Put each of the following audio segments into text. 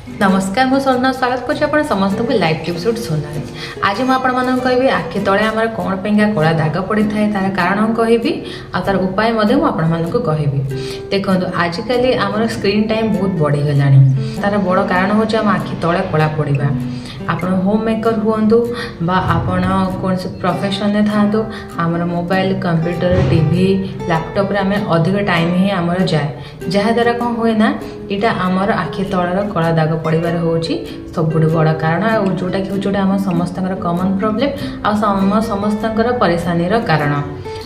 नमस्कार मु स्वर्णा स्वागत कर समस्त को लाइव एपिसोड सोनारे। आज मुझे कहि आखि तले आम कौन पैंका कला दाग पड़ी थाए तार कारण कहि आ तार उपाय कहि। देखो आजिकल आम स्क्रीन टाइम बहुत बढ़ीगला तार बड़ कारण हूँ आम आखि तले कला पड़ा। आप होम मेकर हुंतु बा आपण कौन से प्रोफेशन में था आमर मोबाइल कंप्यूटर टीवी लैपटॉप रे आमे अधिक टाइम ही आमर जाए जहाँद्वारा कौन हुए ना यहाँ आमर आखि तलर कला दाग पड़ार हूँ सबुठ बड़ कारण जोटा कि जोटा आम समस्त कॉमन प्रॉब्लम आ समस्त परेशानी कारण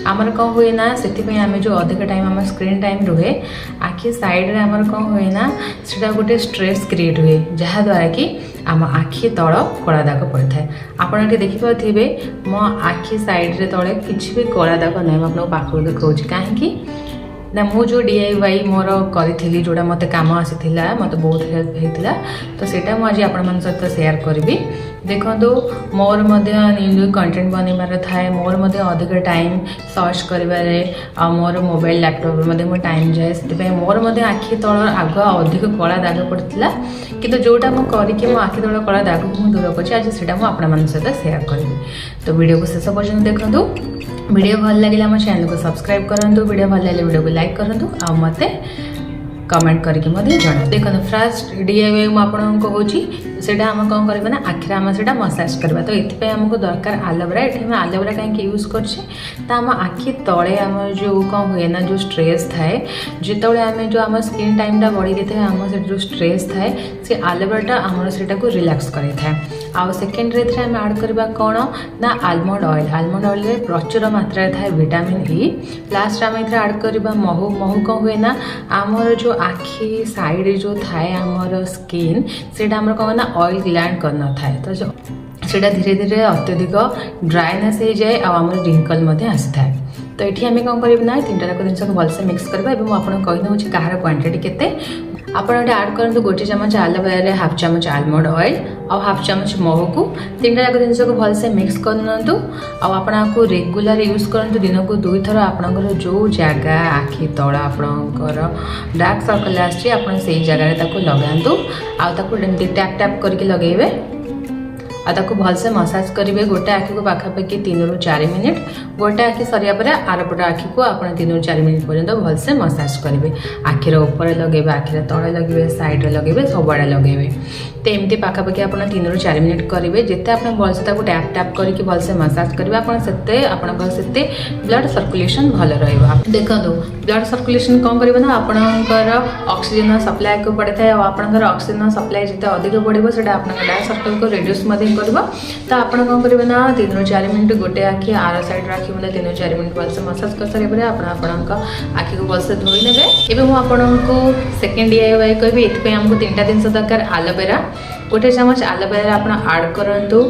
आमर कौन हुए ना से आम जो अधिक टाइम आम स्क्रीन टाइम रुहे आखि साइड रे आमर कौन हुए ना से गोटे स्ट्रेस क्रिएट हुए जहाँद्वारा कि आम आखि तल कला दाग पड़ता है। आपड़ देखिपे मो आखि साइड रे तले किसी भी कला दाग ना मुझे पाखु देखा कहीं ना मु जो DIY मोर करी जोड़ा मत काम आसी मत बहुत हेल्प होता तो सेटा मुझे आपण सहित शेयर करी। देखो मोर न्यू कंटेंट बनइबार थाए मोर अधिक टाइम सर्च करिबारे मोर मोबाइल लैपटॉप मो टाइम जाए से मोर आखि तल आग अधिक कला दाग पड़ता किंतु जोटा मु करके मो आखि तल कला दाग को दूर कर आज से आपण सहित शेयर करी। तो वीडियो को शेष पर्यटन देखो। वीडियो भल लगे आम चैनल को सब्सक्राइब करूँ। वीडियो भल लगे वीडियो को लाइक करूँ आ मत कमेंट करके जना। देखो फर्स्ट DIY मुझे सेटा आम कौन करना ना आखिर आम से मसाज करवा तो ये आमको दरकार आलोवेरा। ये आम आलोवेरा कहीं यूज कर आम आखि तले आम जो कौन हुए ना जो स्ट्रेस थाए जो आम जो आम स्क्रीन टाइम बढ़ी देते आम से जो स्ट्रेस थाए से आलोवेरा आम से रिलैक्स करें आ सेकेंड रे आम ऐड करवा कौन ना आलमंड ऑयल रे प्रचुर मात्रा थाए विटामिन E। लास्ट आम ये ऐड करवा महू महू कौन हुए ना आमर जो आखि साइड जो थाए आमर स्किन से कौन ना ऑयल ग्लैंड करना थाए तो सेटा धीरे धीरे अत्यधिक ड्राइनेस हो जाए आम रिंकल आसी थाए। तो ये आम कौन करना तीन टाक जिन को भलसे मिक्स करवा आपको कहीदे कहार क्वांटिटी केते आप ऐड करूँ गोटे चमच आलोवेरा हाफ चमच आलमंड ऑयल और हाफ चमच महू को तीन टाक जिन को भलसे मिक्स करनी आपको रेगुलर यूज करूँ दिन को 2 थर आपंकर जो जगह आखि तल आपंकर डार्क सर्कल आसी जगह लगातु आउ टैप टैप करके लगेबे आताको भलसे मसाज करेंगे। गोटे आखि को पाखापाखि 3 ରୁ 4 मिनिट गोटे आखि सरिया पर आरपट आखि को आप 3 ରୁ 4 मिनिट पर्यंत भलसे मसाज करेंगे। आखिर ऊपर लगे आखिर तले लगे साइड लगे सबुआड़े लगे तो एमती पाखापाखि आप 3 ରୁ 4 मिनिट करेंगे। जिते आप भलसे टैप टैप करके भलसे मसाज करेंगे आपते ब्लड सर्कुलेशन भल रहा। देखो ब्लड सर्कुलेशन कौन करेंगे ना आपंकर ऑक्सीजन सप्लाई को पड़ता है आपंकर ऑक्सीजन सप्लाई जिते अधिक बढ़ो से डार्क सर्कल को रिड्यूस तो आप कौन करेंगे ना 3 ରୁ 4 मिनिट गोटे आखि आर साइड आखि मतलब 3 ରୁ 4 मिनिट भलसे मसाज कर सारे आखि को भलसे धोई ने आपको सेकेंड DIY कहि ये आमको 3टा जिन दरकार आलोवेरा गोटे चमच आलोवेरा आप ऐड करूँ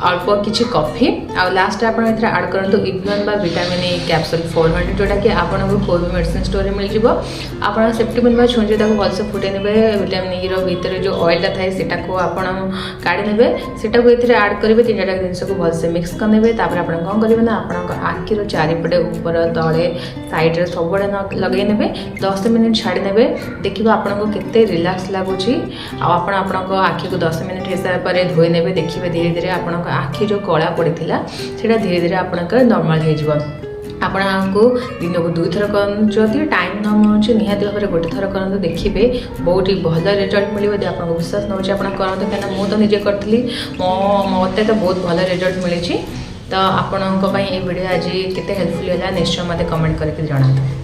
अल्प किसी कॉफी आ लास्ट आप ऐड करूँ इग्नोन विटामिन E कैप्सूल 400 जोटा कि आपको कोई भी मेडिसिन स्टोर में मिल जाव आप सेफ्टी पिन छुंचे भलसे फुटे ने विटामिन E भितर जो ऑयलटा थाए सेटा को आप काढ़ी ने सेटा को ये ऐड करेंगे 3टा जिन को भलसे मिक्स करने आप कौन करेंगे ना आप आखिर चारिपटे ऊपर तले साइड सबुआड़े लगे 10 मिनिट छाड़ी ने देखिए आपको केते रिलैक्स लगुच आपको आखि को 10 मिनिट हो सारा पर धोई ने देखिए धीरे धीरे आप आखि जो कला पड़ी से धीरे धीरे आपंकर नॉर्मल हो आपको दिन को 2 थर कर टाइम न मिलूँ निहाती भाव में गोटे थर करूँ देखिए बहुत ही भल रिजल्ट मिले आपको विश्वास नौ करूँ कहीं मुझे निजे करी मत तो बहुत भल रिजल्ट मिली तो आपण भिडियो आज केते हेल्पफुल है निश्चय मत कमेंट करके जनाता।